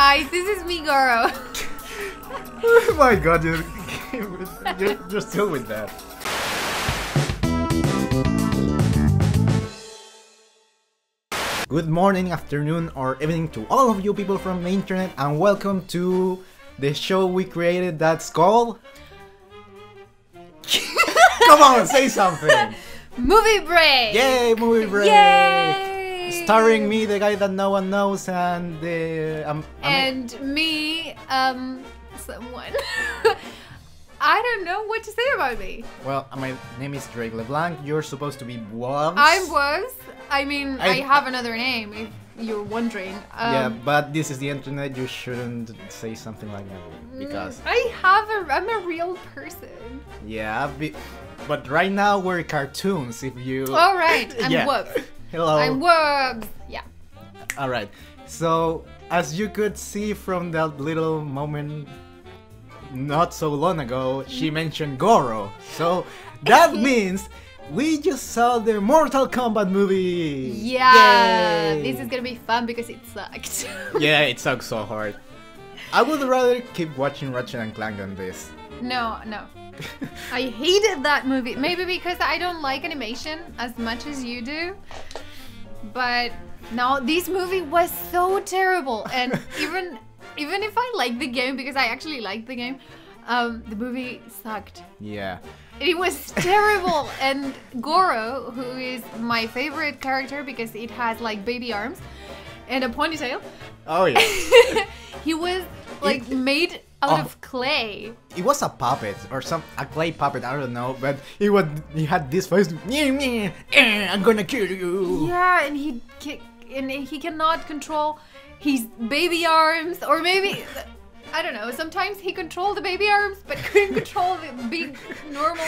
guys, this is me, Goro. Oh my god, you're still with that. Good morning, afternoon, or evening to all of you people from the internet, and welcome to the show we created that's called... Come on, say something! Movie break! Yay, movie break! Yay! Starring me, the guy that no one knows, and and me, someone. I don't know what to say about me. Well, my name is Drake LeBlanc. You're supposed to be Vwovz. I'm Vwovz. I mean, I have another name, if you're wondering. Yeah, but this is the internet. You shouldn't say something like that because I'm a real person. Yeah, but right now we're cartoons. If you. All right, I'm yeah. Vwovz. Hello. I'm Vwovz. Yeah. All right. So as you could see from that little moment not so long ago, she mentioned Goro. So that means we just saw the Mortal Kombat movie. Yeah. Yay. This is gonna be fun because it sucked. Yeah, it sucks so hard. I would rather keep watching Ratchet and Clank than this. No. I hated that movie. Maybe because I don't like animation as much as you do. But no, this movie was so terrible. And even if I like the game, because I actually like the game, the movie sucked. Yeah. It was terrible. And Goro, who is my favorite character because it has like baby arms and a ponytail. Oh yeah. He was like made out of clay. It was a puppet or a clay puppet, I don't know, but he had this face. I'm gonna kill you. Yeah, and he cannot control his baby arms, or maybe I don't know. Sometimes he controlled the baby arms, but couldn't control the big, normal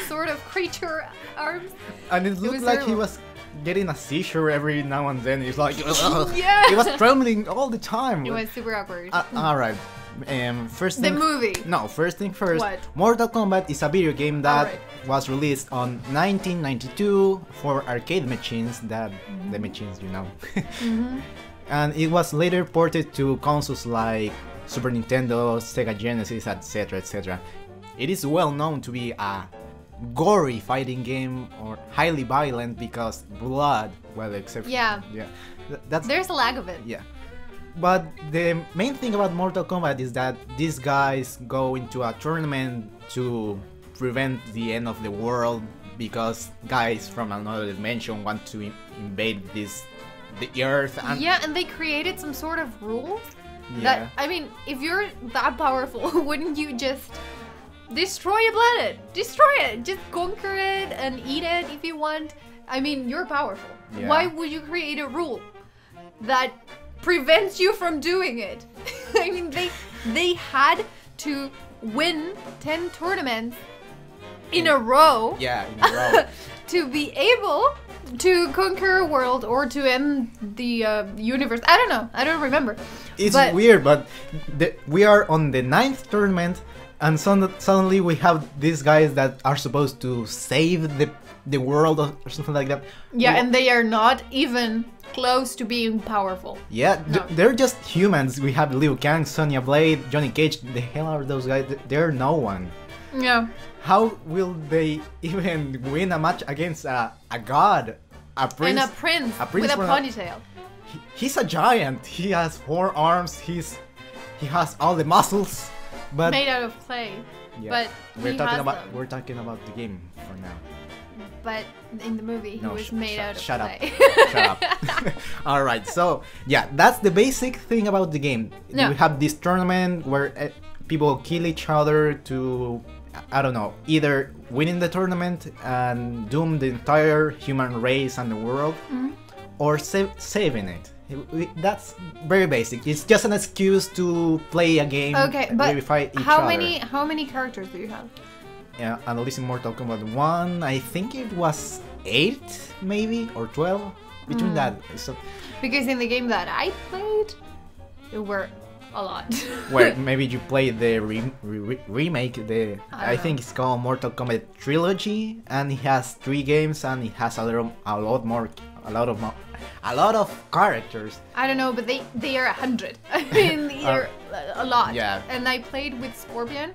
sort of creature arms. And it looked like he was getting a seizure every now and then. He's like, yeah. He was trembling all the time. It was super awkward. All right. First thing. The movie. No, first thing first. What? Mortal Kombat is a video game that was released on 1992 for arcade machines. The machines, you know. And it was later ported to consoles like Super Nintendo, Sega Genesis, etc., etc. It is well known to be a gory fighting game or highly violent because blood, well, except there's a lack of it. Yeah. But the main thing about Mortal Kombat is that these guys go into a tournament to prevent the end of the world because guys from another dimension want to invade the Earth. And and they created some sort of rules. That, I mean, if you're that powerful, wouldn't you just destroy a planet? Destroy it! Just conquer it and eat it if you want. I mean, you're powerful. Yeah. Why would you create a rule that prevents you from doing it? I mean, they had to win 10 tournaments in a row. Yeah, in a row. To be able to conquer a world or to end the universe. I don't know. I don't remember. It's weird, but we are on the 9th tournament, and suddenly we have these guys that are supposed to save the world or something like that. Yeah, and they are not even close to being powerful. Yeah, no. They're just humans. We have Liu Kang, Sonya Blade, Johnny Cage. The hell are those guys? They're no one. Yeah. How will they even win a match against a god, a prince, and a prince with a ponytail? He's a giant. He has 4 arms. He has all the muscles, but made out of clay. Yeah. But we're talking about the game for now. But in the movie, he was made out of clay. Shut up. All right. So yeah, that's the basic thing about the game. No. We have this tournament where people kill each other to, I don't know, either winning the tournament and doom the entire human race and the world, or saving it. That's very basic. It's just an excuse to play a game. Okay, but fight each how other. many characters do you have? Yeah, at least in Mortal Kombat 1, I think it was 8 maybe or 12 between that. So, because in the game that I played, there were a lot. Where maybe you played the remake, I think it's called Mortal Kombat Trilogy, and it has 3 games and it has a lot more a lot of characters. I don't know, but they are 100. I mean, they're a lot. Yeah. And I played with Scorpion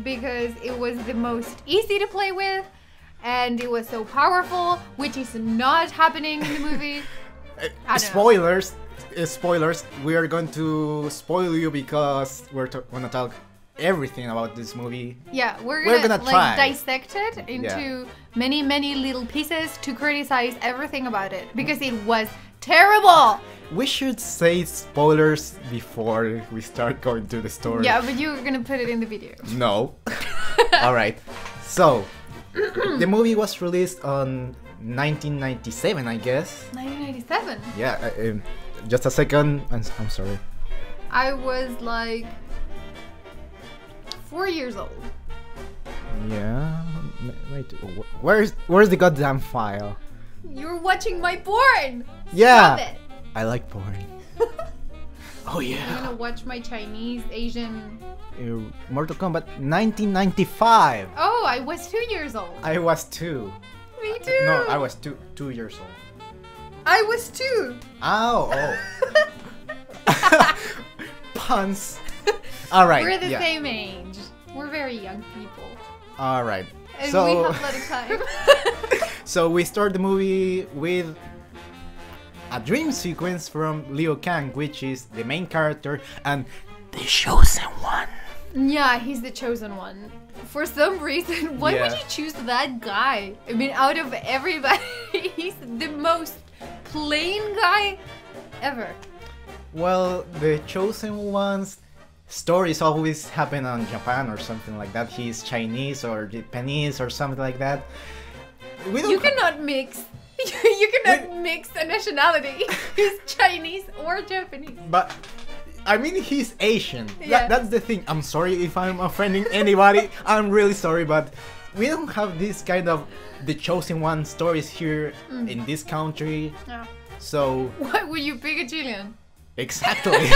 because it was the most easy to play with, and it was so powerful, which is not happening in the movie. Spoilers. Spoilers. We are going to spoil you because we're gonna talk everything about this movie. Yeah, we're gonna like try. dissect it into many little pieces to criticize everything about it because it was terrible. We should say spoilers before we start going to the story. Yeah, but you're gonna put it in the video. No. All right. So, the movie was released on 1997, I guess. 1997. Yeah. Just a second. I'm sorry. I was like 4 years old. Yeah. Wait. Where's the goddamn file? You're watching my porn. Yeah. Stop it. I like porn. Oh yeah. I'm gonna watch my Chinese, Asian. Mortal Kombat 1995. Oh, I was 2 years old. I was 2. Me too. No, I was 2 years old. I was 2. Oh. Puns. All right. We're the same age. We're very young people. All right. And So we have a lot of time. So we start the movie with a dream sequence from Liu Kang, which is the main character and the chosen one. Yeah, he's the chosen one. For some reason, why would you choose that guy? I mean, out of everybody, he's the most plain guy ever. Well, the chosen one's stories always happen on Japan or something like that. He's Chinese or Japanese or something like that. You cannot mix. You cannot mix a nationality. He's Chinese or Japanese. But I mean, he's Asian. Yeah. That's the thing. I'm sorry if I'm offending anybody. I'm really sorry, but we don't have this kind of the chosen one stories here in this country. Yeah. So why would you pick a Chilean? Exactly.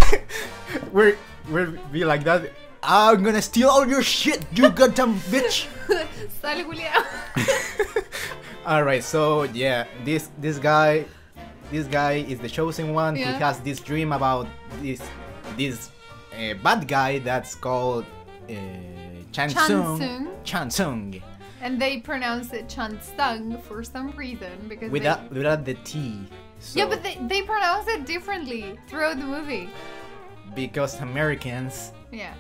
we're be like that. I'm gonna steal all your shit, you goddamn bitch. Sale Julián. All right, so yeah, this guy is the chosen one. Yeah. He has this dream about this bad guy that's called Chansung. Chansung. And they pronounce it Chansung for some reason because without the T. So yeah, but they pronounce it differently throughout the movie. Because Americans. Yeah.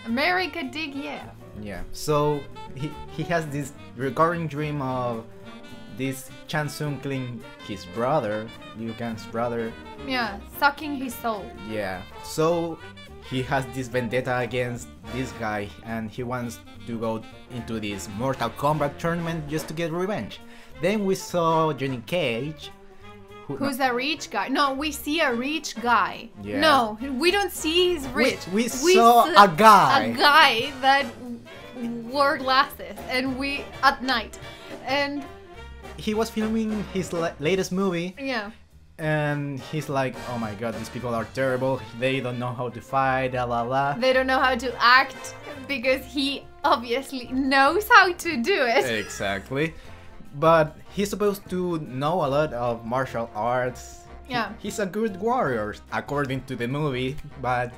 America dig yeah. Yeah. So he has this recurring dream of this Chansung killing his brother, Liu Kang's brother. Yeah, sucking his soul. Yeah. So he has this vendetta against this guy and he wants to go into this Mortal Kombat tournament just to get revenge. Then we saw Johnny Cage. Who's a rich guy? No, we see a rich guy. Yeah. No, we don't see he's rich. We saw a guy. A guy that wore glasses and at night. And he was filming his latest movie. Yeah. And he's like, oh my god, these people are terrible. They don't know how to fight, blah blah blah. They don't know how to act because he obviously knows how to do it. Exactly. But he's supposed to know a lot of martial arts. Yeah. He's a good warrior, according to the movie, but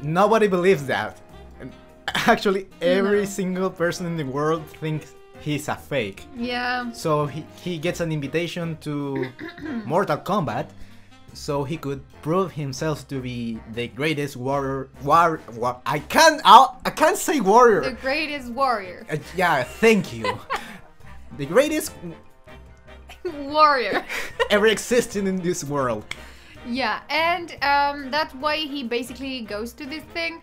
nobody believes that. And actually, every single person in the world thinks he's a fake. Yeah. So he gets an invitation to Mortal Kombat so he could prove himself to be the greatest warrior. I can't say warrior. The greatest warrior. Yeah, thank you. The greatest warrior ever existed in this world. Yeah, and that's why he basically goes to this thing.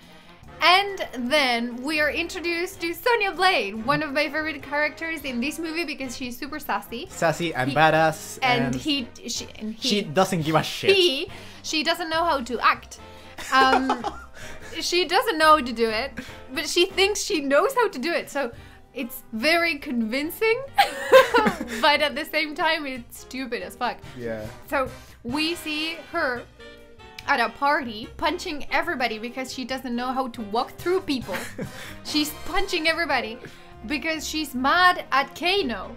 And then we are introduced to Sonya Blade, one of my favorite characters in this movie because she's super sassy. Sassy and badass. And she doesn't give a shit. She doesn't know how to act. She doesn't know how to do it, but she thinks she knows how to do it. So it's very convincing, but at the same time, it's stupid as fuck. Yeah. So we see her at a party punching everybody because she doesn't know how to walk through people. She's punching everybody because she's mad at Kano,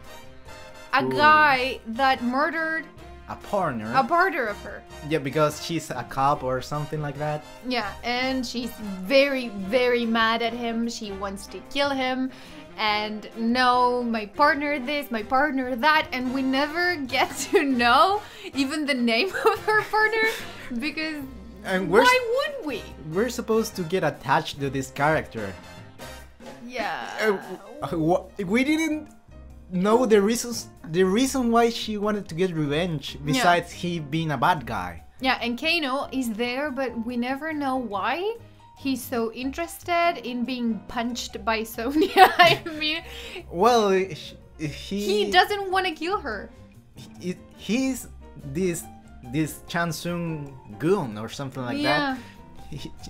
a guy that murdered a partner. A partner of her. Yeah, because she's a cop or something like that. Yeah, and she's very, very mad at him. She wants to kill him. And no, my partner this, my partner that. And we never get to know even the name of her partner. Because why would we? We're supposed to get attached to this character. Yeah. We didn't know the reason why she wanted to get revenge besides he being a bad guy. Yeah, and Kano is there, but we never know why he's so interested in being punched by Sonya. I mean, well, he doesn't want to kill her. He's this Chansung goon or something like that.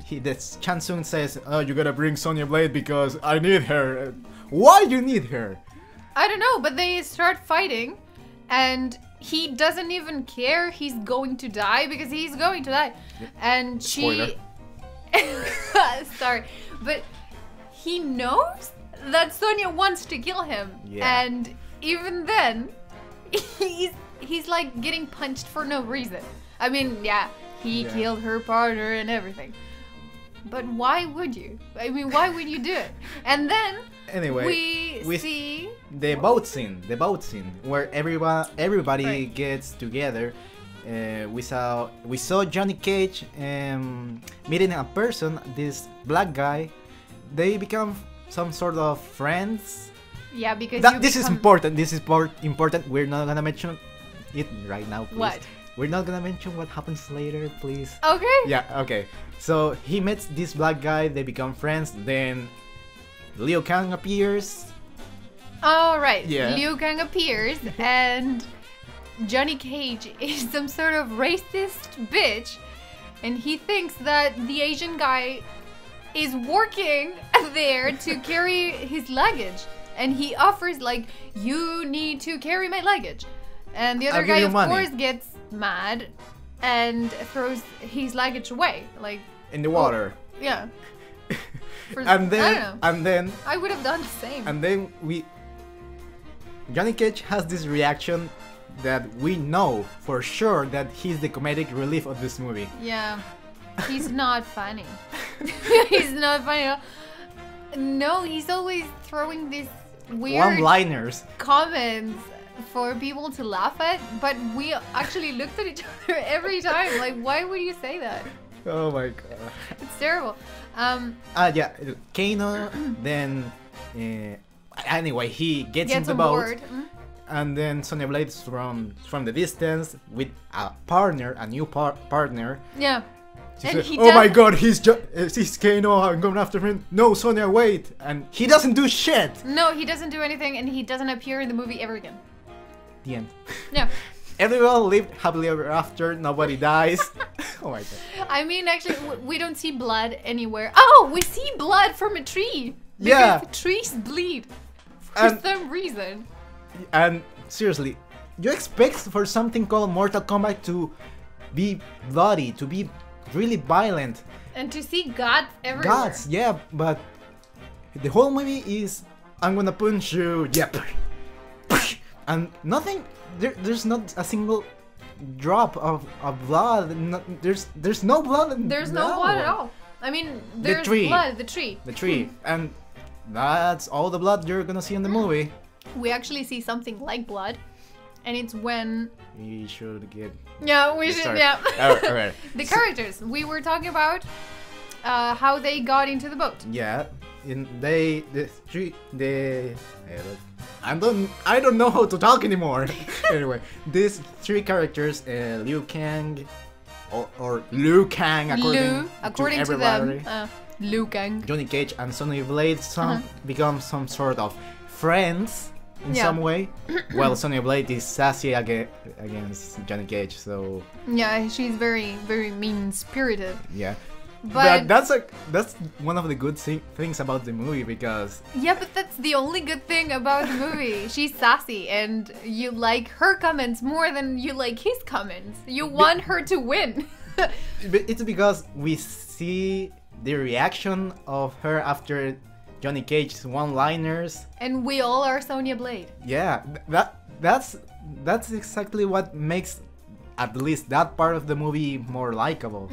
This Chansung says, "Oh, you gotta bring Sonya Blade because I need her." Why do you need her? I don't know, but they start fighting, and he doesn't even care. He's going to die because he's going to die, and she. Sorry, but he knows that Sonya wants to kill him, and even then, he's like getting punched for no reason. I mean, he killed her partner and everything. But why would you? I mean, why would you do it? And then anyway, we see the boat scene, where everybody gets together. We saw Johnny Cage meeting a person, this black guy. They become some sort of friends. Yeah, because this is important. This is important. We're not gonna mention it right now, please. What? We're not gonna mention what happens later, please. Okay. Yeah, okay. So he meets this black guy, they become friends, then Liu Kang appears. Alright, Yeah. Liu Kang appears, and Johnny Cage is some sort of racist bitch, and he thinks that the Asian guy is working there to carry his luggage. And he offers, like, you need to carry my luggage. And the other guy, of course, gets mad and throws his luggage away, like in the water. Yeah. And then I would have done the same. And then Johnny Cage has this reaction that we know for sure that he's the comedic relief of this movie. Yeah. He's not funny. He's not funny at all. No, he's always throwing these weird one-liners comments for people to laugh at, but we actually looked at each other every time. Like, why would you say that? Oh my god. It's terrible. Yeah, Kano, then anyway, he gets in the boat. Board. Mm-hmm. And then Sonya Blade from the distance with a partner, a new partner. Yeah. She said, oh my god, he's Kano, I'm going after him. No, Sonya, wait. And he doesn't do shit. No, he doesn't do anything, and he doesn't appear in the movie ever again. The end. Yeah. Everyone lived happily ever after, nobody dies. Oh my god. I mean, actually, we don't see blood anywhere. Oh, we see blood from a tree. Because trees bleed. For some reason. And seriously, you expect for something called Mortal Kombat to be bloody, to be really violent. And to see gods everywhere. Gods, yeah, but the whole movie is, I'm gonna punch you, yep. And nothing, there's not a single drop of blood. There's no blood. There's no blood at all. I mean, there's blood, the tree. The tree. And that's all the blood you're gonna see in the movie. We actually see something like blood, and it's when we should get. Yeah, we should. Yeah. Alright. The characters we were talking about, how they got into the boat. Yeah, I don't know how to talk anymore. Anyway, these three characters, Liu Kang, or Liu Kang, according to them, Liu Kang, Johnny Cage, and Sonya Blade become some sort of friends in some way. Well, Sonya Blade is sassy against Johnny Cage, so yeah, she's very, very mean-spirited. Yeah, but that's one of the good things about the movie, because but that's the only good thing about the movie. She's sassy, and you like her comments more than you like his comments. You want her to win. It's because we see the reaction of her after Johnny Cage's one-liners, and we all are Sonya Blade. Yeah, that's exactly what makes at least that part of the movie more likable.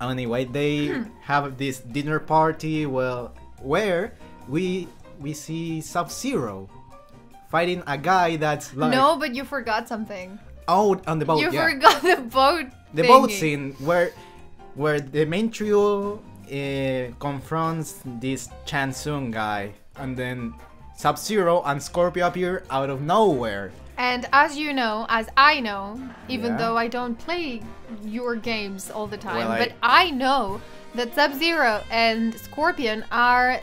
Anyway, they have this dinner party where we see Sub-Zero fighting a guy that's like... No, but you forgot something. Oh, on the boat, You yeah. forgot the boat The thingy. boat scene where the main trio confronts this Chan Sung guy, and then Sub-Zero and Scorpio appear out of nowhere. And as you know, as I know, even Yeah. though I don't play your games all the time, Well, but I know that Sub-Zero and Scorpion are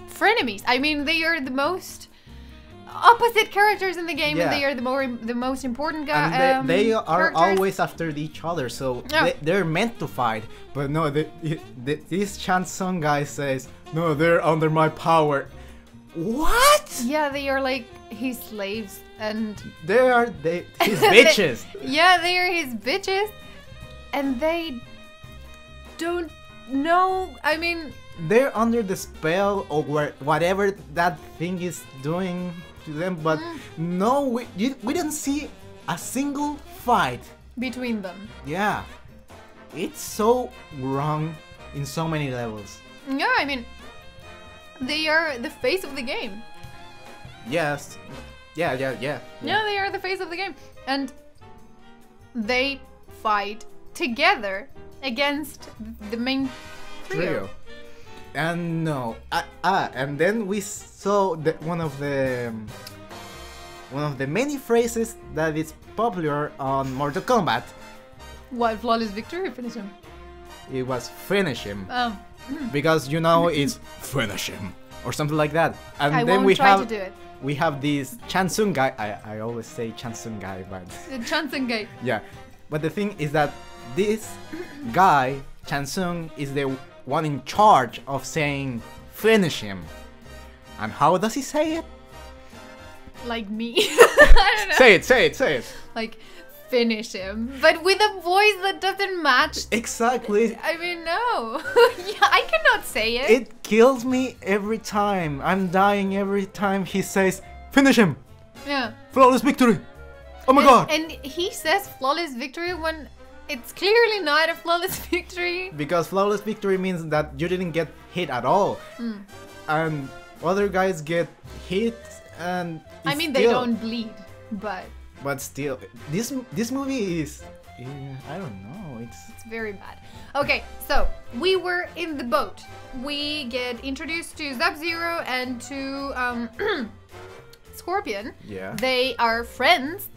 frenemies. I mean, they are the most opposite characters in the game, and Yeah. they are the most important guys. And they are always after each other, so Yeah. they're meant to fight. But no, this Chan Sung guy says, no, they're under my power. What? Yeah, they are like his slaves, and His bitches. yeah, they are his bitches, and they don't know. I mean, They're under the spell or whatever that thing is doing to them, but no, we don't see a single fight. between them. Yeah, it's so wrong in so many levels. Yeah, I mean, they are the face of the game. Yes, yeah. Yeah, they are the face of the game, and they fight together against the main trio. And no, and then we saw one of the many phrases that is popular on Mortal Kombat. What, flawless victory? Finish him. It was finish him, Oh, because you know it's finish him or something like that. And I then won't we try have to do it. we have this Chan Sung guy. I always say Chan Sung guy, but The Chanson Gate. yeah. But the thing is that this guy, Chan Sung, is the one in charge of saying finish him. And how does he say it? Like me. I don't know. Say it. Like, finish him. But with a voice that doesn't match. Exactly. I mean, no. Yeah, I cannot say it. It kills me every time. I'm dying every time he says finish him. Yeah. Flawless victory. Oh my god. And he says flawless victory when it's clearly not a flawless victory. Because flawless victory means that you didn't get hit at all. And other guys get hit and I mean, they don't bleed, but But still, this movie is, I don't know, it's very bad. Okay, so we were in the boat. We get introduced to Sub-Zero and to Scorpion. Yeah. They are friends,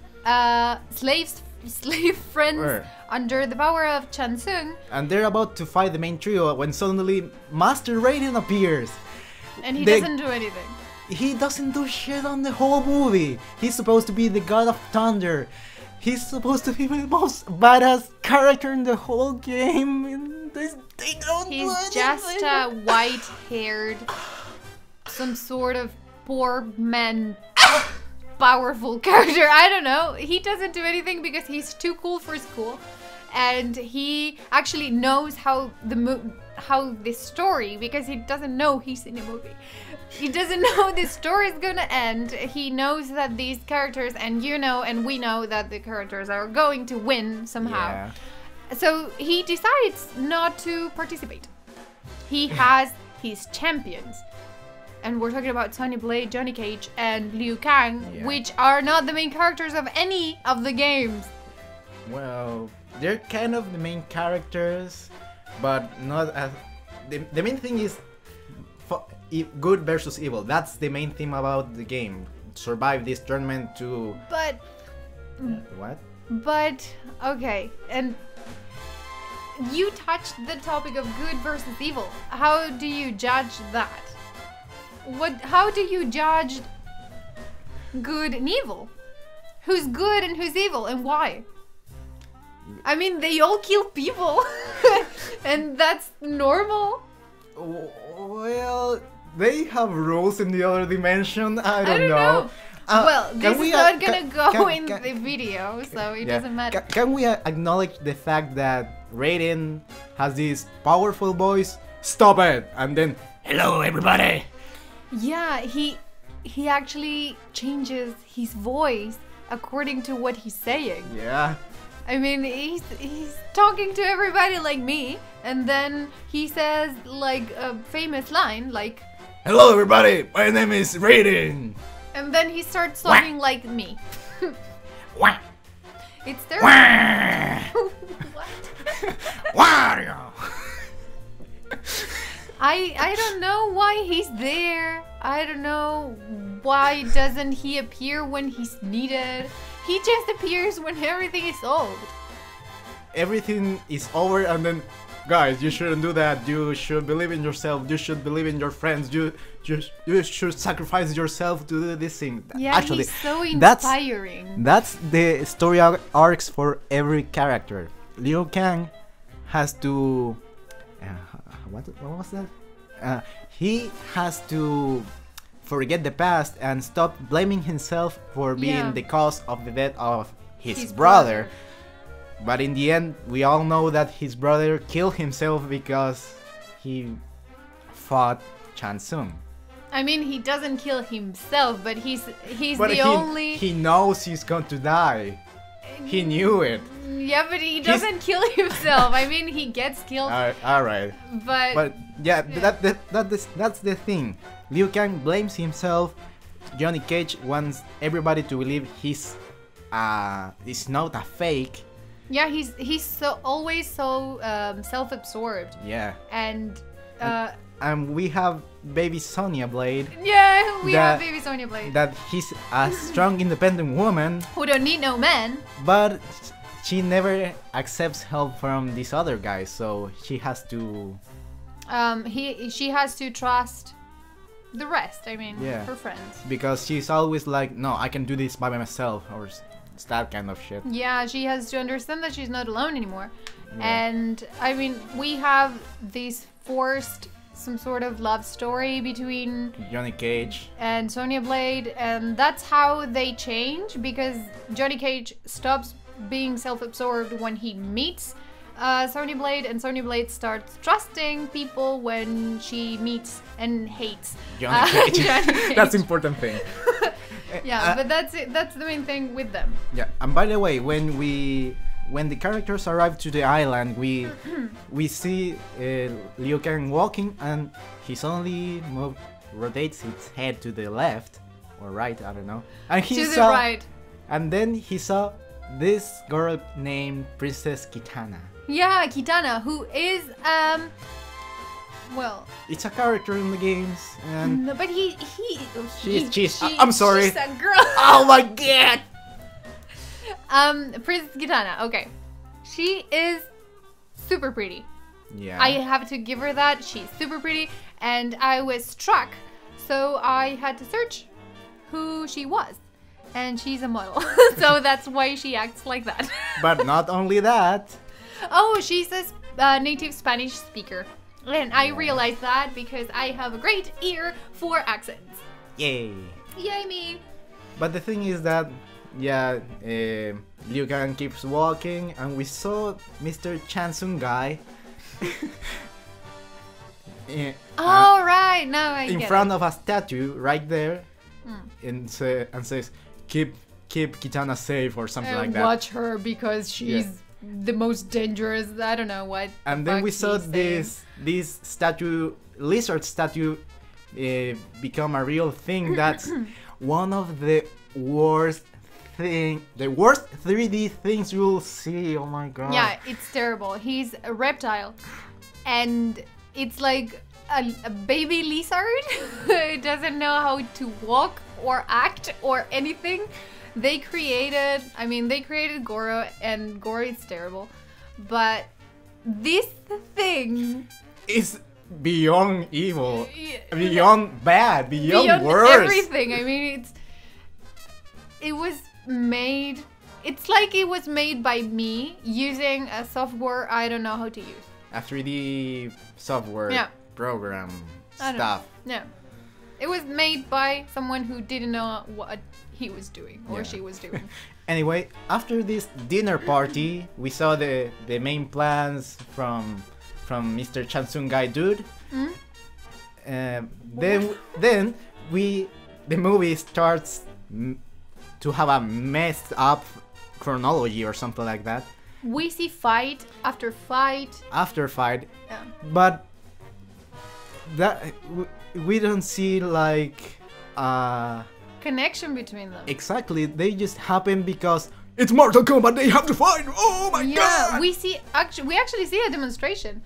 slave friends Where? under the power of Chan Sung, and they're about to fight the main trio when suddenly Master Raiden appears. and he They- doesn't do anything. He doesn't do shit on the whole movie. He's supposed to be the god of thunder. He's supposed to be the most badass character in the whole game. And they don't do He's anything. just a white-haired, some sort of poor man, powerful character. I don't know. He doesn't do anything because he's too cool for school, and he actually knows how this story, because he doesn't know he's in a movie. He doesn't know this story is gonna end. He knows that these characters, and you know, and we know that the characters are going to win somehow. Yeah. So he decides not to participate. He has his champions. And we're talking about Sonya Blade, Johnny Cage, and Liu Kang, Yeah. which are not the main characters of any of the games. Well, they're kind of the main characters, but not as. The main thing is good versus evil. That's the main theme about the game. Survive this tournament to. But, What? okay, and you touched the topic of good versus evil. How do you judge that? How do you judge good and evil? Who's good and who's evil, and why? I mean, they all kill people, and that's normal. Well, they have rules in the other dimension. I don't know. Well, Can this we, is not gonna go can- in the video, so it Yeah. doesn't matter. Can we acknowledge the fact that Raiden has this powerful voice? Stop it! And then, hello everybody! Yeah, he actually changes his voice according to what he's saying. Yeah. I mean, he's talking to everybody like me, and then he says like a famous line like, "Hello, everybody. My name is Raiden." And then he starts talking like me. Wah. It's there. What? Wario. I don't know why he's there. I don't know why doesn't he appear when he's needed. He just appears when everything is solved. Everything is over, and then, guys, you shouldn't do that. You should believe in yourself. You should believe in your friends. You should sacrifice yourself to do this thing. Yeah, actually, he's so inspiring. That's the story arcs for every character. Liu Kang has to what was that? He has to forget the past and stop blaming himself for being the cause of the death of his brother. But in the end, we all know that his brother killed himself because he fought Shang Tsung. I mean, he doesn't kill himself, but he's But the only. He knows he's going to die. He knew it. Yeah, but he doesn't kill himself. I mean, he gets killed. All right. But yeah, that's the thing. Liu Kang blames himself. Johnny Cage wants everybody to believe he's not a fake. Yeah, he's always so self-absorbed. Yeah. And we have baby Sonya Blade. Yeah, we have baby Sonya Blade. That he's a strong, independent woman who don't need no man. But she never accepts help from these other guys, so she has to. She has to trust the rest. I mean, her friends. Because she's always like, no, I can do this by myself, or that kind of shit. Yeah, she has to understand that she's not alone anymore. Yeah. And I mean, we have this forced some sort of love story between Johnny Cage and Sonya Blade, and that's how they change, because Johnny Cage stops being self-absorbed when he meets Sonya Blade, and Sonya Blade starts trusting people when she meets and hates Johnny Cage. Johnny Cage. That's the important thing. Yeah, but that's it. That's the main thing with them. Yeah, and by the way, when the characters arrive to the island, we see Liu Kang walking, and he suddenly rotates his head to the left or right, I don't know. And he the right. And then he saw this girl named Princess Kitana. Yeah, Kitana, who is well, it's a character in the games, and no, but I'm sorry. She's a girl. Oh my god. Princess Kitana, okay. She is super pretty. Yeah. I have to give her that. She's super pretty, and I was struck, so I had to search who she was. And she's a model, so that's why she acts like that. But not only that. Oh, she's a native Spanish speaker. And I realized that because I have a great ear for accents. Yay. Yay me. But the thing is that, Liu Kang keeps walking, and we saw Mr. Shang Tsung guy. Right, now I get in front of a statue right there, and says, keep Kitana safe or something like that. Watch her because she's the most dangerous. I don't know what. And then we saw this statue, lizard statue, become a real thing. That's one of the worst 3D things you'll see. Oh my god. Yeah, it's terrible. He's a reptile, and it's like a baby lizard. It doesn't know how to walk or act or anything. They created Goro, and Goro is terrible, but this thing is beyond evil, beyond bad, beyond worse. Everything. I mean, it's like it was made by me using a software I don't know how to use. A 3D software program stuff. No. It was made by someone who didn't know what he was doing or she was doing. Anyway, after this dinner party, we saw the main plans from Mr. Shang Tsung guy dude. Then the movie starts to have a messed up chronology or something like that. We see fight after fight. After fight, Yeah. but that we don't see like Connection between them. exactly. They just happen because it's Mortal Kombat. They have to fight. Oh my god! We actually see a demonstration.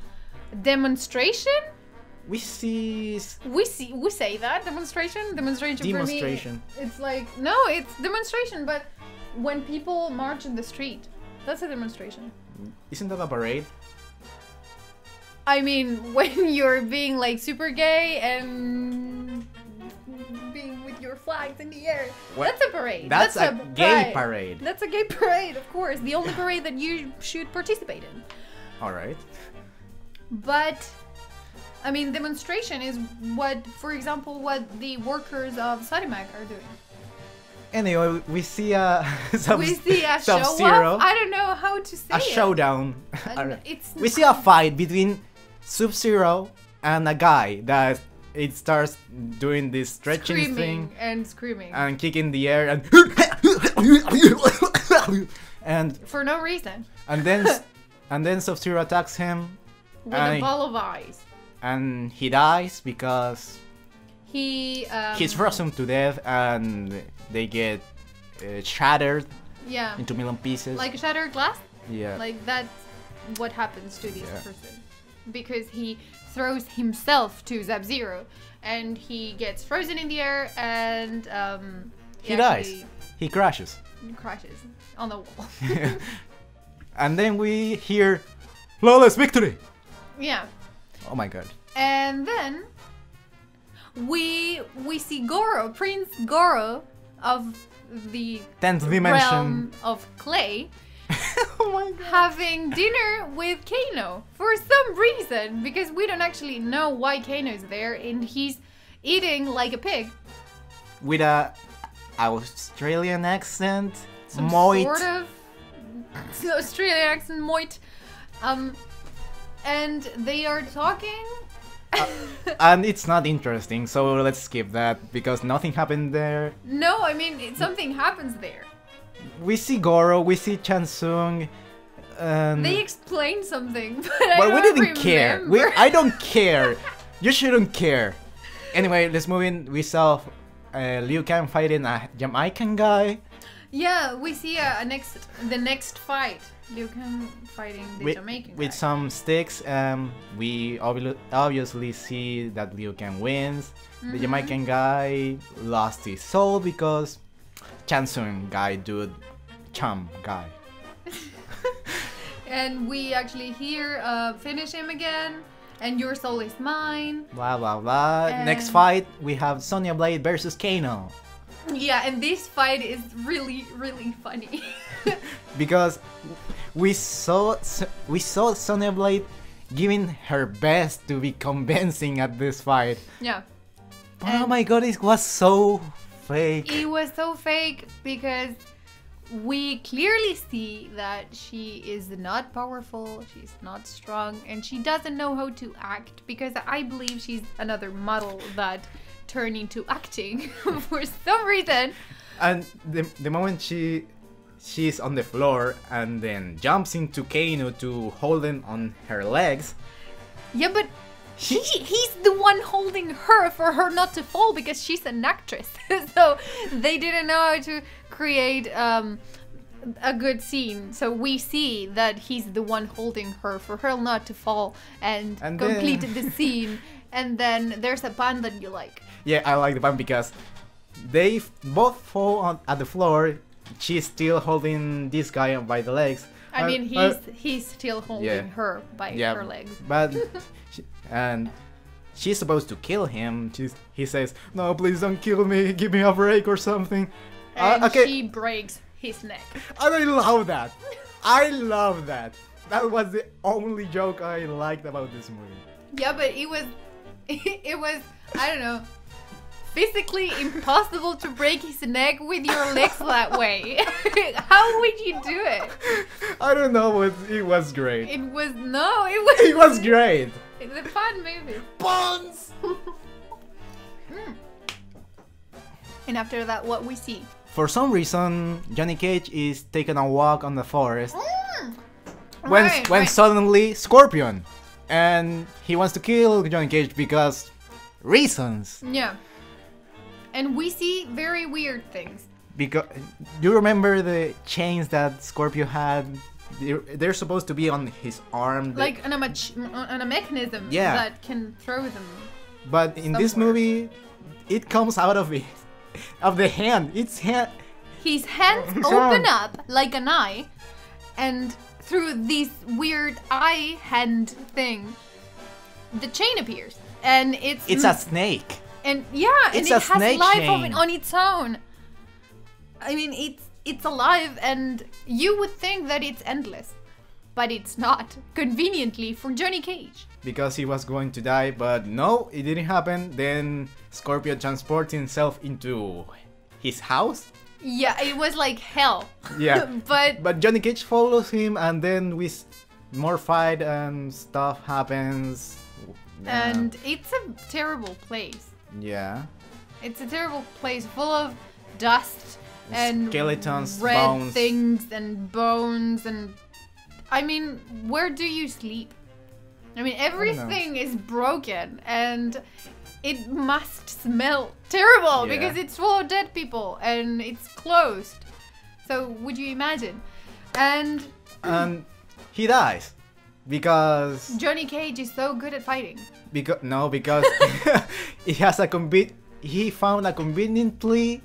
Demonstration? We see We say that demonstration. Demonstration. Demonstration. For me, it's like no, it's demonstration. But when people march in the street, that's a demonstration. Isn't that a parade? I mean, when you're being like super gay and being with your flags in the air, What? that's a parade. That's a gay pride. parade. That's a gay parade, of course. The only parade that you should participate in. All right. But I mean, demonstration is what, for example, what the workers of Sodimac are doing. Anyway, we see We see a show Sub-Zero. off. I don't know how to say A it. showdown. It's We see a fight between Sub-Zero and a guy that it starts doing this stretching screaming thing and screaming and kicking the air and for no reason and then Sub-Zero attacks him with and a ball of ice. and he dies because He's frozen to death and they get shattered yeah, into million pieces. like shattered glass. yeah. Like that's what happens to this Yeah. person because he throws himself to Sub-Zero and he gets frozen in the air and He dies. actually He crashes. crashes on the wall. And then we hear flawless victory. Yeah, Oh my god. and then we see Goro, Prince Goro of the 10th dimension. realm of clay, Oh my god. having dinner with Kano for some reason because we don't actually know why Kano's there and he's eating like a pig. With a Australian accent. Some Moit. sort of Australian accent, moit. And they are talking. And it's not interesting, so let's skip that because nothing happened there. No, I mean something happens there. We see Goro, we see Chansung, and They explain something, but well, I we don't didn't care. remember. I don't care. You shouldn't care. Anyway, let's move in. We saw Liu Kang fighting a Jamaican guy. Yeah, we see the next fight. Liu Kang fighting the Jamaican with guy. some sticks. We obviously see that Liu Kang wins. The Jamaican guy lost his soul because Chansung guy, dude, chum guy. And we actually hear finish him again. And your soul is mine. Blah blah blah. And- Next fight, we have Sonya Blade versus Kano. Yeah, and this fight is really, really funny. Because we saw Sonya Blade giving her best to be convincing at this fight. Yeah. But oh And- my god, it was so fake. It was so fake because we clearly see that she is not powerful, she's not strong, and she doesn't know how to act because I believe she's another model that turned into acting for some reason. And the moment she's on the floor and then jumps into Kano to hold him on her legs. Yeah, but he's the one holding her for her not to fall because she's an actress. So they didn't know how to create a good scene. So we see that he's the one holding her for her not to fall and complete the scene. And then there's a pun that you like. Yeah, I like the pun because they both fall at the floor. She's still holding this guy by the legs. I mean, he's still holding her by her legs. But she's supposed to kill him. He says, "No, please don't kill me. Give me a break or something." And okay. she breaks his neck. And I love that. I love that. That was the only joke I liked about this movie. Yeah, but it was, I don't know, physically impossible to break his neck with your legs that way. How would you do it? I don't know, but it was great. It was It was great. It's a fun movie. Buns! And after that, what we see? For some reason, Johnny Cage is taking a walk on the forest when Right. suddenly Scorpion, and he wants to kill Johnny Cage because reasons. Yeah. And we see very weird things. Because you remember the chains that Scorpio had? They're supposed to be on his arm. Like on a mechanism Yeah. that can throw them. But in this somewhere. movie, it comes out of the hand. It's hand. His hands His open hand. up like an eye, and through this weird eye hand thing, the chain appears, and It's a snake. and yeah, It's and a it has snake life chain. on its own. I mean, it's alive, and you would think that it's endless, but it's not. Conveniently for Johnny Cage. Because he was going to die, but no, it didn't happen. Then Scorpio transports himself into his house. Yeah, it was like hell. Yeah, but Johnny Cage follows him, and then more fight and stuff happens. Yeah. and it's a terrible place. Yeah. It's a terrible place full of dust and Skeletons, red bones. things and bones and I mean, where do you sleep? I mean, everything is broken and it must smell terrible Yeah. because it's full of dead people and it's closed. So, would you imagine? And He dies because Johnny Cage is so good at fighting. because he found a conveniently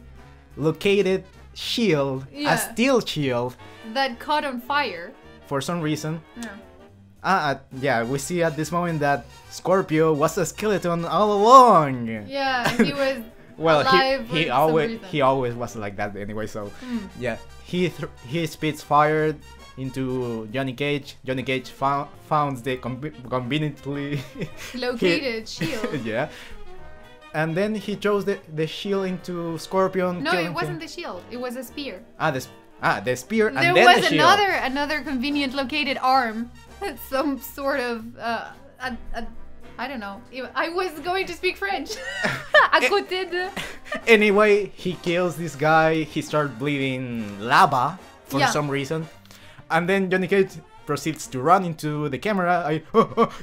located shield, Yeah. a steel shield, That caught on fire. for some reason. Yeah. Yeah, we see at this moment that Scorpio was a skeleton all along. Yeah, he was Well, alive he for some always reason. was like that anyway. So Mm. yeah, he spits fire into Johnny Cage. Johnny Cage found the conveniently located shield. yeah, and then he throws the shield into Scorpion. No, killing it wasn't him. the shield. It was a spear. The spear, and There then was the shield. another convenient located arm. Some sort of I don't know. I was going to speak French. À côté de. Anyway, he kills this guy. He starts bleeding lava for Yeah. some reason, and then Johnny Cage proceeds to run into the camera.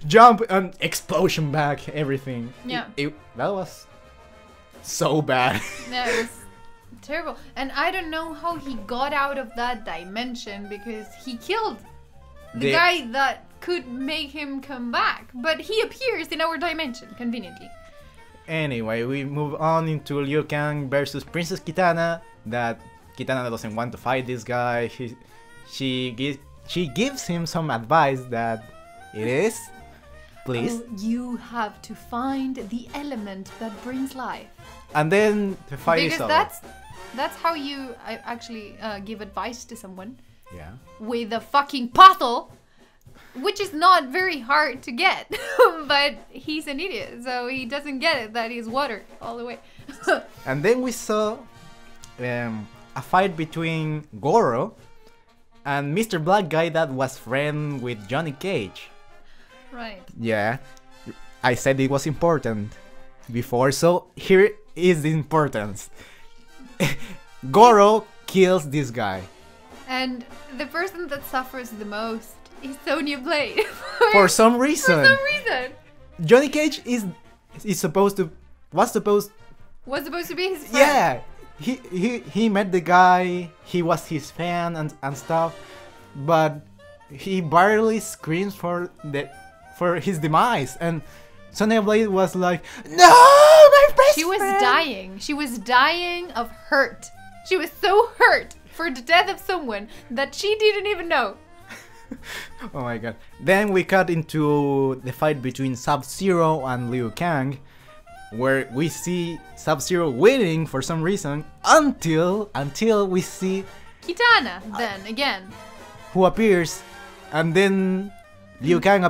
Jump and explosion back everything. Yeah. That was so bad. Yeah, it was terrible. And I don't know how he got out of that dimension because he killed the guy that could make him come back. But he appears in our dimension, conveniently. Anyway, we move on into Liu Kang versus Princess Kitana. That Kitana doesn't want to fight this guy. She gives him some advice that it is, please. Oh, you have to find the element that brings life. And then the fight is Because over. that's how you actually give advice to someone. Yeah. With a fucking bottle, which is not very hard to get. But he's an idiot, so he doesn't get it that he's water all the way. And then we saw a fight between Goro and Mr. Black Guy that was friend with Johnny Cage. Right. Yeah, I said it was important before, so here is the importance. Goro kills this guy. And the person that suffers the most is Sonya Blade. For some reason. For some reason. Johnny Cage was supposed to Was supposed to be his friend. yeah. He met the guy, he was his fan and stuff, but he barely screams for his demise, and Sonya Blade was like, "No, my best She was friend!" dying. She was dying of hurt. She was so hurt for the death of someone that she didn't even know. Oh my god. Then we cut into the fight between Sub-Zero and Liu Kang, where we see Sub-Zero winning for some reason until we see Kitana, then again. who appears, and then Liu Kang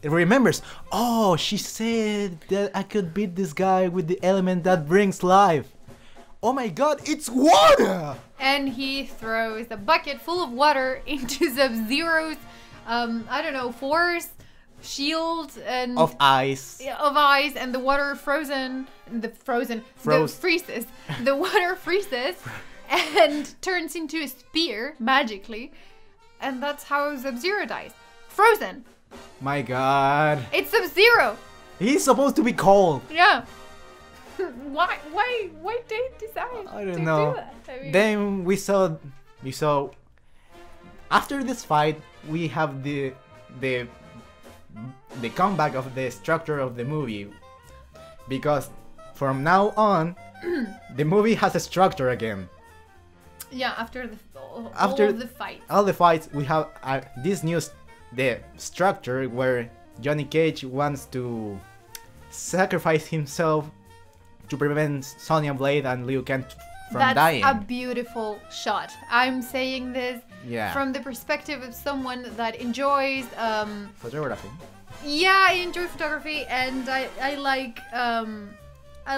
remembers, oh, she said that I could beat this guy with the element that brings life. Oh my god, it's water! And he throws a bucket full of water into Sub-Zero's, I don't know, force, shield, and... Of ice. Of ice, and the water freezes. The water freezes, and turns into a spear magically. And that's how Sub-Zero dies. Frozen. My God. It's Sub-Zero. He's supposed to be cold. Yeah. Why they decide I don't to know. do that? I mean, Then we saw after this fight we have the comeback of the structure of the movie, because from now on the movie has a structure again. yeah, after all the fight. All the fights we have this the structure where Johnny Cage wants to sacrifice himself to prevent Sonya Blade and Liu Kang from dying. That's a beautiful shot. I'm saying this Yeah. from the perspective of someone that enjoys Photography. yeah, I enjoy photography, and I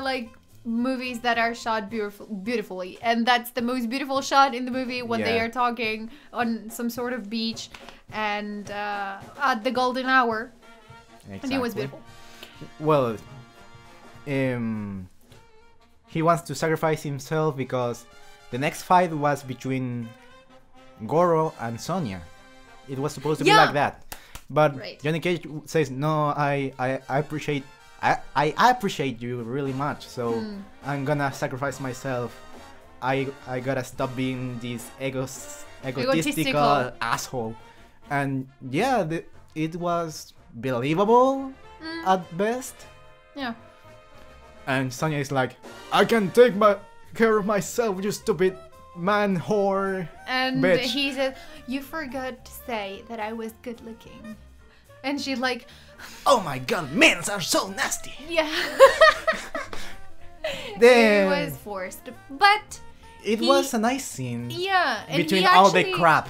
like movies that are shot beautifully, and that's the most beautiful shot in the movie when they Yeah. are talking on some sort of beach and at the golden hour. Exactly. And it was beautiful. Well, he wants to sacrifice himself because the next fight was between Goro and Sonya. It was supposed to be Yeah. like that, but Right. Johnny Cage says, "No, I appreciate you really much, so I'm gonna sacrifice myself. I gotta stop being this egotistical asshole." And yeah, it was believable at best. Yeah. And Sonya is like, "I can take care of myself, you stupid man whore." And bitch. he said, "You forgot to say that I was good looking." And she's like, "Oh my God, men are so nasty." yeah. Then It was forced. But it he- was a nice scene yeah. And between he all the actually- crap.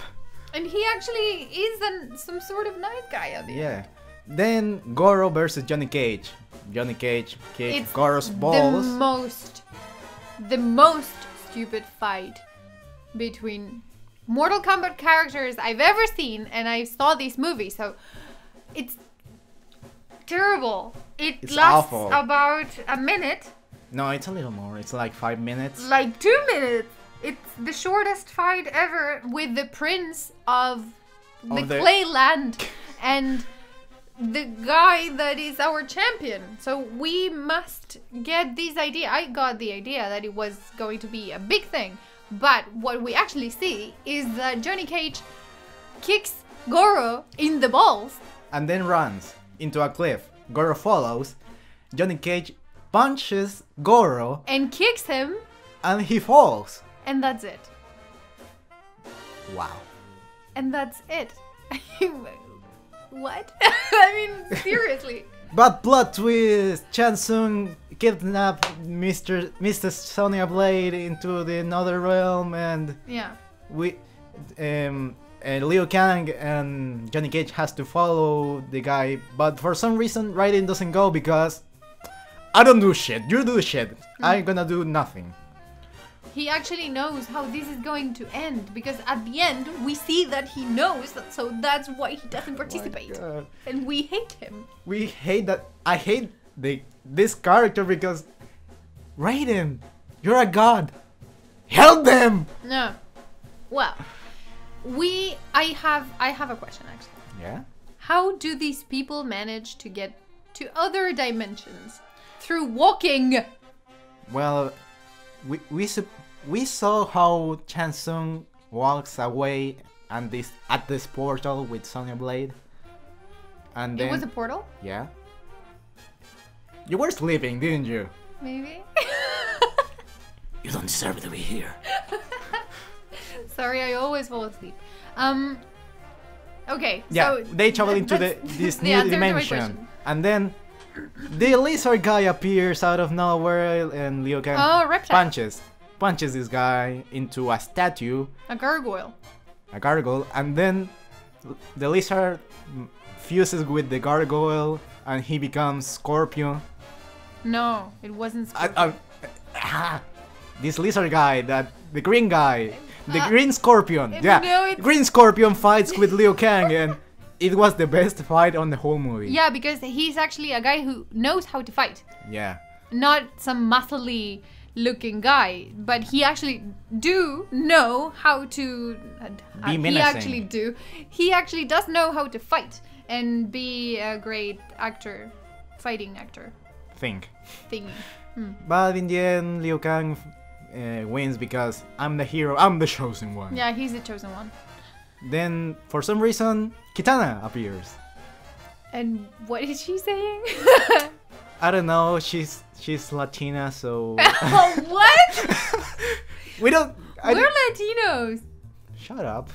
And he actually is some sort of nice guy at the end. Yeah. Then Goro versus Johnny Cage. Johnny Cage kicked It's Goro's balls. the most stupid fight between Mortal Kombat characters I've ever seen, and I saw this movie, so it's terrible. It's lasts awful. about a minute, No, it's a little more. It's like 5 minutes. like 2 minutes. It's the shortest fight ever with the prince of the clay land and the guy that is our champion. So we must get this idea. I got the idea that it was going to be a big thing, but what we actually see is that Johnny Cage kicks Goro in the balls. And then runs into a cliff. Goro follows. Johnny Cage punches Goro And kicks him, and he falls. and that's it. Wow. And that's it. What? I mean, seriously. But plot twist! Chan Tsung kidnapped Mr. Sonya Blade into the another realm, and Yeah. Liu Kang and Johnny Cage has to follow the guy, but for some reason Raiden doesn't go because I don't do shit, you do shit. I'm gonna do nothing. He actually knows how this is going to end, because at the end we see that he knows, so that's why he doesn't participate. God. And we hate him. We hate that. I hate this character because Raiden, you're a god. Help them. No. Well, I have a question actually. Yeah. How do these people manage to get to other dimensions through walking? Well, we saw how Chan Tsung walks away and at this portal with Sonya Blade, and then It was a portal? yeah. You were sleeping, didn't you? Maybe. You don't deserve to be here. Sorry, I always fall asleep. Okay. Yeah, so they travel into that's this the new answer to my dimension, question. and then the lizard guy appears out of nowhere, and Liu Kang Oh, reptile. punches this guy into a statue, A gargoyle. a gargoyle, and then the lizard fuses with the gargoyle, and he becomes Scorpion. No, it wasn't. Scorpion. This lizard guy, the green guy, the green scorpion. Yeah, no, it's- green scorpion fights with Liu Kang, and it was the best fight on the whole movie. Yeah, because he's actually a guy who knows how to fight, Yeah. not some muscly looking guy, but he actually do know how to be menacing. He actually does know how to fight and be a great actor, fighting actor Think. thingy. But in the end, Liu Kang wins because I'm the hero, I'm the chosen one. Yeah, he's the chosen one. Then, for some reason, Kitana appears. And what is she saying? I don't know, she's Latina, so... What? We don't... We're Latinos. Shut up.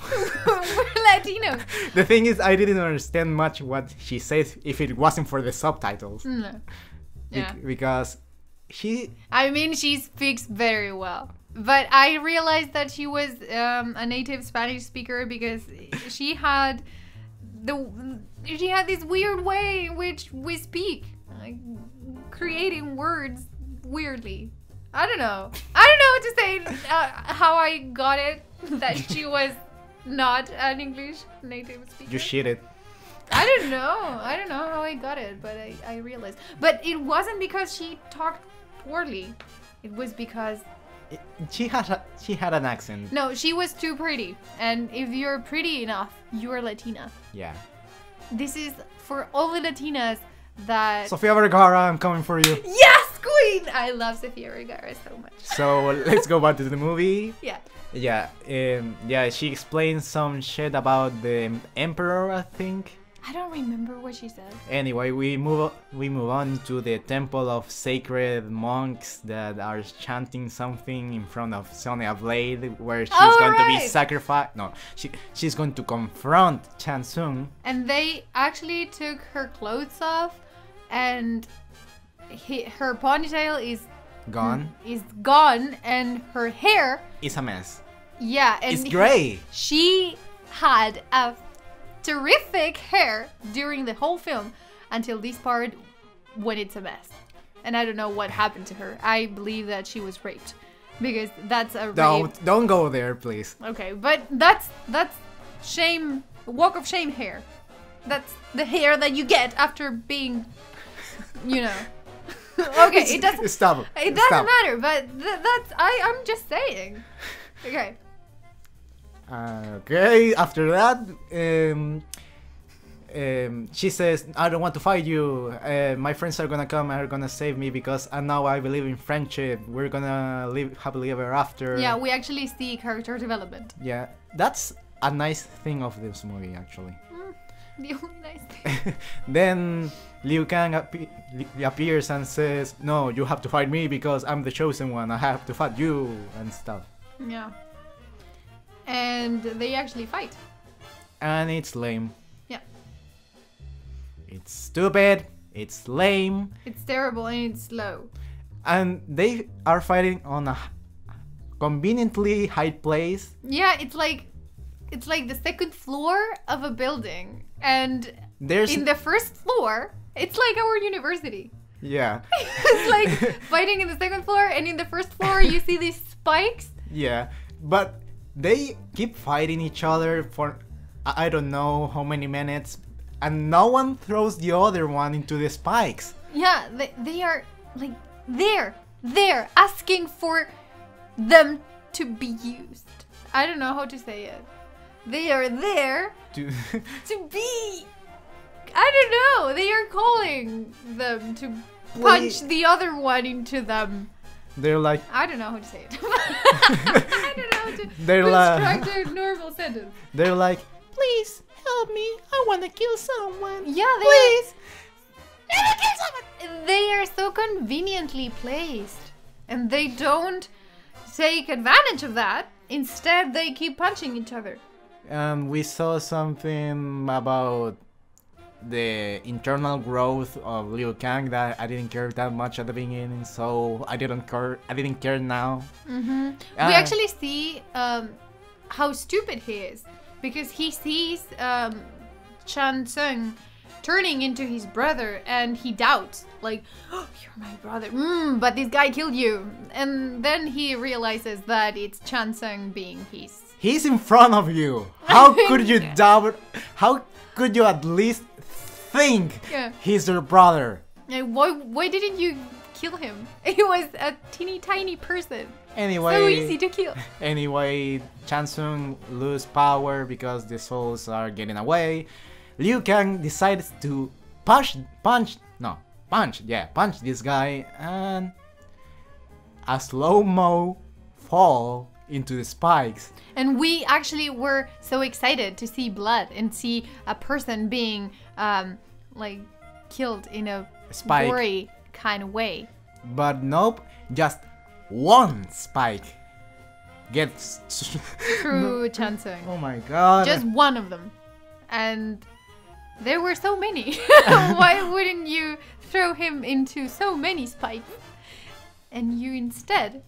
We're Latinos. The thing is, I didn't understand much what she says if it wasn't for the subtitles. No. Yeah. Because she... I mean, she speaks very well. But I realized that she was a native Spanish speaker because she had this weird way in which we speak, like creating words weirdly. I don't know what to say. How I got it that she was not an English native speaker. You cheated. I don't know how I got it, but I realized. But it wasn't because she talked poorly. It was because she had an accent. no, she was too pretty. And if you're pretty enough, you're Latina. Yeah. This is for all the Latinas that... Sofia Vergara, I'm coming for you. Yes, queen! I love Sofia Vergara so much. So let's go back to the movie. Yeah. Yeah, she explains some shit about the emperor, I think. I don't remember what she said. Anyway, we move on to the temple of sacred monks that are chanting something in front of Sonya Blade, where she's going to be sacrificed. No, she's going to confront Chan Tsung. And they actually took her clothes off, and her ponytail is gone, and her hair is a mess. Yeah, and it's gray. She had a terrific hair during the whole film until this part when it's a mess. And I don't know what happened to her. I believe that she was raped because that's a rape. Don't go there, please. Okay, but that's shame, walk of shame hair. That's the hair that you get after being, Okay, it doesn't. Stop. It doesn't matter, but I'm just saying. Okay. Okay, after that, she says, I don't want to fight you. My friends are gonna come and are gonna save me because now I believe in friendship. We're gonna live happily ever after. Yeah, we actually see character development. Yeah, that's a nice thing of this movie, actually. The only nice thing. Then Liu Kang appears and says, no, you have to fight me because I'm the chosen one. I have to fight you and stuff. Yeah. And they actually fight. And it's lame. Yeah. It's stupid. It's lame. It's terrible and it's slow. And they are fighting on a conveniently high place. Yeah, it's like the second floor of a building. And in the first floor, it's like our university. Yeah. It's like fighting in the second floor, and in the first floor you see these spikes. Yeah, but they keep fighting each other for I don't know how many minutes, and no one throws the other one into the spikes. Yeah, they are like they're asking for them to be used. I don't know how to say it. They are there to be. I don't know. They are calling them to punch the other one into them. They're like. I don't know how to say it. I don't know how to construct a normal sentence. They're like, please help me. I want to kill someone. Yeah, please. Let me kill someone. They are so conveniently placed, and they don't take advantage of that. Instead, they keep punching each other. We saw something about the internal growth of Liu Kang that I didn't care that much at the beginning, so I didn't care now. Mm-hmm. We actually see how stupid he is, because he sees Chan Tsung turning into his brother, and he doubts, like, oh, you're my brother, but this guy killed you. And then he realizes that it's Chan Tsung being his. He's in front of you. How could you doubt? How could you at least think he's your brother? Why didn't you kill him. He was a teeny tiny person. Anyway, So easy to kill. Anyway, Chansung lose power because the souls are getting away. Liu Kang decides to punch this guy, and a slow-mo fall into the spikes. And we actually were so excited to see blood and see a person being like killed in a gory kind of way. But nope, just one spike gets through Chansung. Oh my god. Just one of them. And there were so many. Why wouldn't you throw him into so many spikes? And you instead...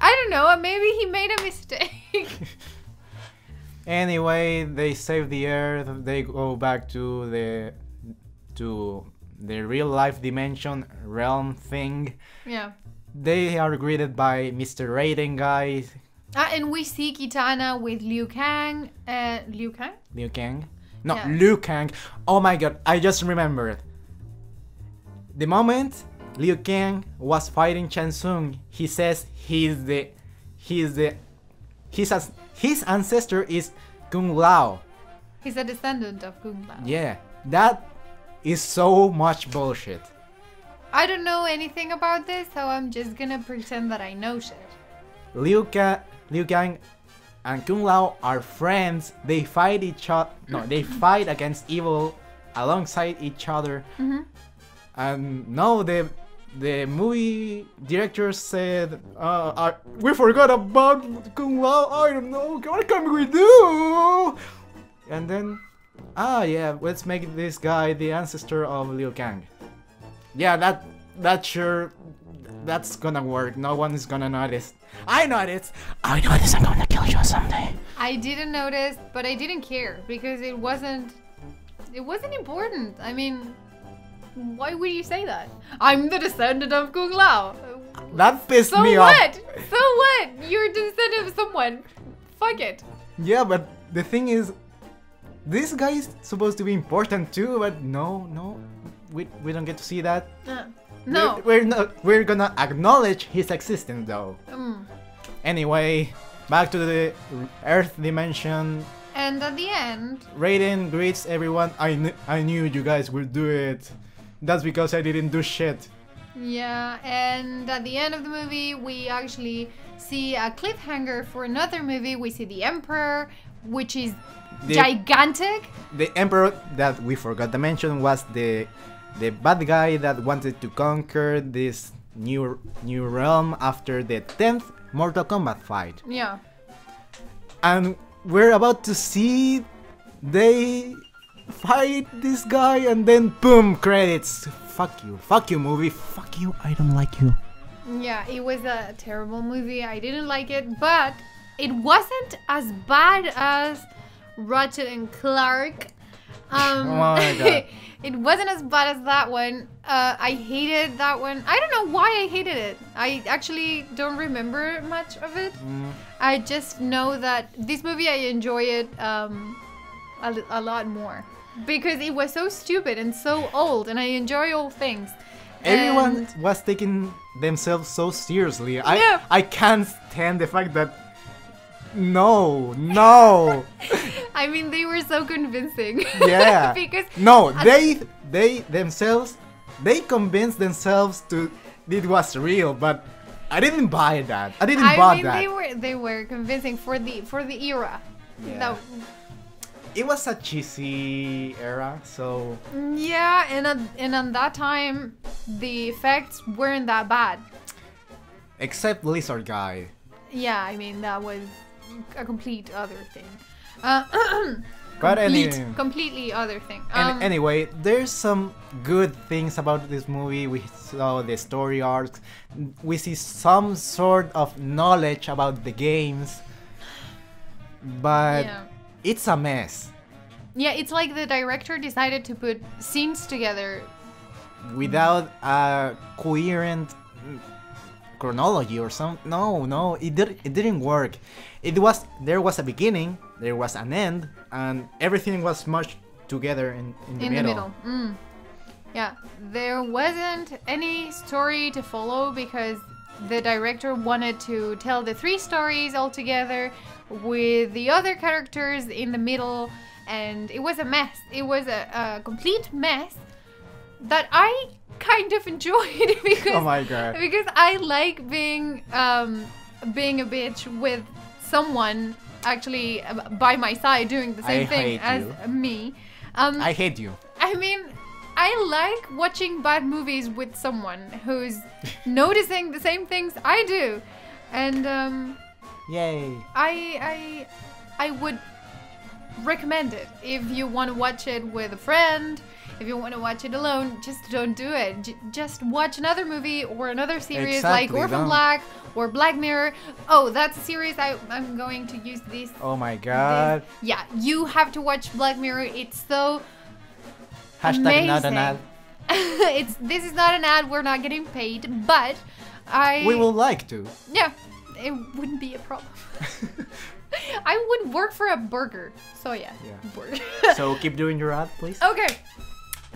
I don't know, maybe he made a mistake. Anyway, they save the Earth, they go back to the real life dimension realm thing. Yeah. They are greeted by Mr. Raiden guy. And we see Kitana with Liu Kang. Liu Kang? Liu Kang? No, yeah. Liu Kang. Oh my god, I just remembered. The moment Liu Kang was fighting Chansung, he says his ancestor is Kung Lao. He's a descendant of Kung Lao. Yeah, that is so much bullshit. I don't know anything about this, so I'm just gonna pretend that I know shit. Liu Kang and Kung Lao are friends. They fight each other. No, they fight against evil alongside each other. Mm-hmm. And no, the movie director said, we forgot about Kung Lao. I don't know. What can we do? And then, yeah, let's make this guy the ancestor of Liu Kang. Yeah, that's gonna work. No one is gonna notice. I noticed. I'm gonna kill you someday. I didn't notice, but I didn't care because it wasn't important. I mean, why would you say that? I'm the descendant of Kung Lao. That pissed me off. So what? You're the descendant of someone. Fuck it. Yeah, but the thing is, this guy is supposed to be important too, but no, we don't get to see that. No. We're gonna acknowledge his existence though. Anyway, back to the Earth dimension. And at the end, Raiden greets everyone. I knew you guys would do it. That's because I didn't do shit. Yeah, and at the end of the movie, we actually see a cliffhanger for another movie. We see the Emperor, which is gigantic. The Emperor that we forgot to mention was the bad guy that wanted to conquer this new realm after the 10th Mortal Kombat fight. Yeah. And we're about to see they fight this guy and then boom, credits. Fuck you movie, fuck you, I don't like you. Yeah, it was a terrible movie. I didn't like it, but it wasn't as bad as Ratchet and Clark. Oh my god. It wasn't as bad as that one. I hated that one. I don't know why I hated it. I actually don't remember much of it. I just know that this movie, I enjoy it a lot more. Because it was so stupid and so old, and I enjoy old things. Everyone was taking themselves so seriously. I can't stand the fact that... No. I mean, they were so convincing. Yeah. Because no, they themselves, they convinced themselves to it was real, but I didn't buy that. I didn't buy that. They were convincing for the era. Yeah. It was a cheesy era, so... Yeah, and at that time, the effects weren't that bad. Except Lizard Guy. Yeah, I mean, that was a complete other thing. Completely other thing. Anyway, there's some good things about this movie. We saw the story arcs. We see some sort of knowledge about the games. But it's a mess. Yeah, it's like the director decided to put scenes together without a coherent chronology or something. No, it didn't work. There was a beginning, there was an end, and everything was mushed together in the middle. Yeah, there wasn't any story to follow because the director wanted to tell the 3 stories all together with the other characters in the middle, and it was a mess. It was a complete mess that I kind of enjoyed because Oh my god. because I like being a bitch with someone actually by my side doing the same thing hate as you. me. I hate you. I mean, I like watching bad movies with someone who's noticing the same things I do, and Yay. I would recommend it if you want to watch it with a friend. If you want to watch it alone, just don't do it. Just watch another movie or another series like Exactly, Orphan don't. Black or Black Mirror. Oh, that's a series I'm going to use this. Oh my god. Yeah, you have to watch Black Mirror. It's so Hashtag not an ad. this is not an ad. We're not getting paid, but We will like to. Yeah, it wouldn't be a problem. I would work for a burger. So yeah. Burger. So keep doing your ad, please. Okay.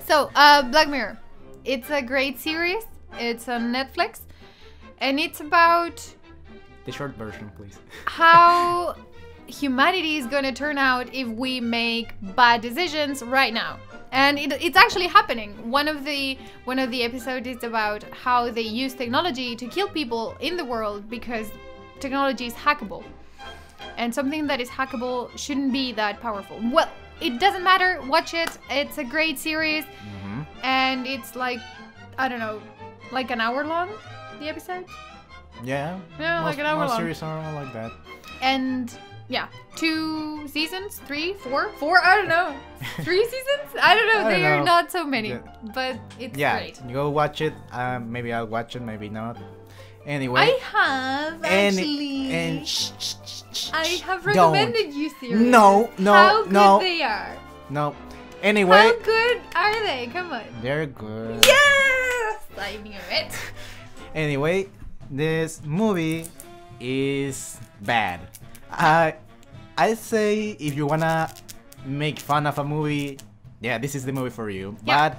So, Black Mirror. It's a great series. It's on Netflix. And it's about The short version, please. how humanity is going to turn out if we make bad decisions right now. And it's actually happening. One of the episodes is about how they use technology to kill people in the world because technology is hackable. And something that is hackable shouldn't be that powerful. Well, it doesn't matter. Watch it. It's a great series. Mm-hmm. And it's like, I don't know, like an hour long, the episode? Yeah. Yeah, like an hour most long. series are like that. And yeah, 2 seasons, 3, 4, I don't know. 3 seasons? I don't know. I They don't are know. not so many, Yeah. but it's Yeah, great. you go watch it. Maybe I'll watch it, maybe not. Anyway. I have actually. I have Don't. recommended you series. No, How good no. they are. No. Anyway. How good are they? Come on. They're good. Yes! I knew it. Anyway, this movie is bad. I say if you wanna make fun of a movie, yeah, this is the movie for you. Yeah. But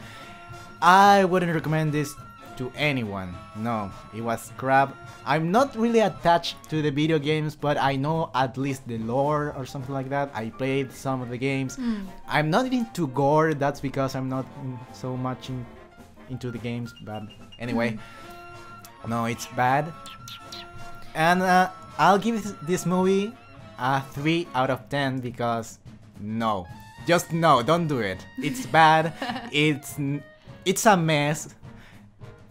I wouldn't recommend this to anyone. No, it was crap. I'm not really attached to the video games, but I know at least the lore or something like that. I played some of the games. I'm not into gore. That's because I'm not so much into the games. But anyway, no, it's bad. And I'll give this movie a 3 out of 10 because no, just no, don't do it. It's bad. It's a mess.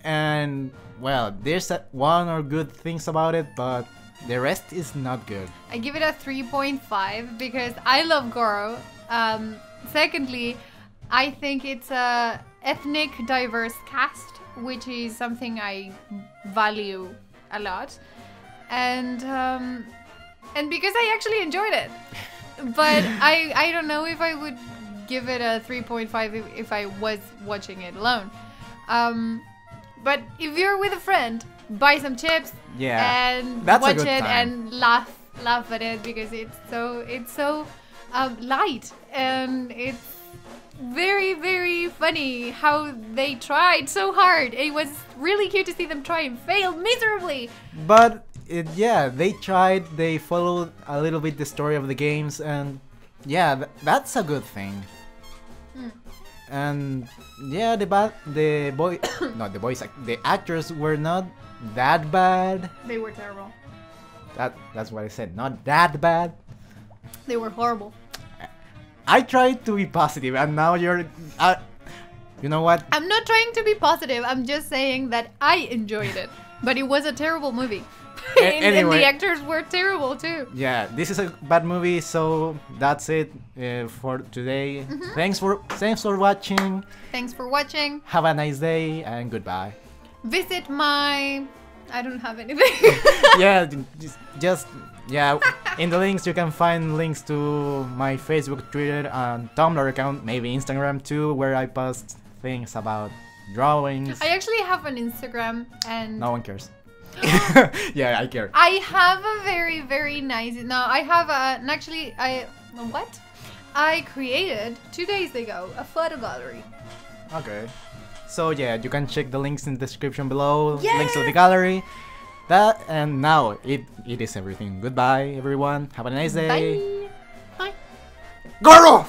And well, there's one or good things about it, but the rest is not good. I give it a 3.5 because I love Goro. Secondly, I think it's a ethnic diverse cast, which is something I value a lot. And because I actually enjoyed it. But I don't know if I would give it a 3.5 if I was watching it alone. But if you're with a friend, buy some chips and that's a watch good it time. and laugh at it because it's so light and it's very, very funny how they tried so hard. It was really cute to see them try and fail miserably. But yeah, they tried. They followed a little bit the story of the games, and yeah, that's a good thing. And yeah, the actors were not that bad. They were terrible. That's what I said. Not that bad. They were horrible. I tried to be positive, and now you're. You know what? I'm not trying to be positive. I'm just saying that I enjoyed it, but it was a terrible movie. And Anyway. the actors were terrible too. Yeah, this is a bad movie, so that's it for today. Thanks for watching. Thanks for watching. Have a nice day and goodbye. Visit my... I don't have anything. Yeah, just yeah. In the links you can find links to my Facebook, Twitter, and Tumblr account, maybe Instagram too, where I post things about drawings. I actually have an Instagram and... No one cares. Yeah, I care. I have a very, very nice... No, I have an... Actually, I created 2 days ago a photo gallery. Okay. So yeah, you can check the links in the description below. Yeah. Links to the gallery. That and now it is everything. Goodbye, everyone. Have a nice day. Bye. Bye. Goro!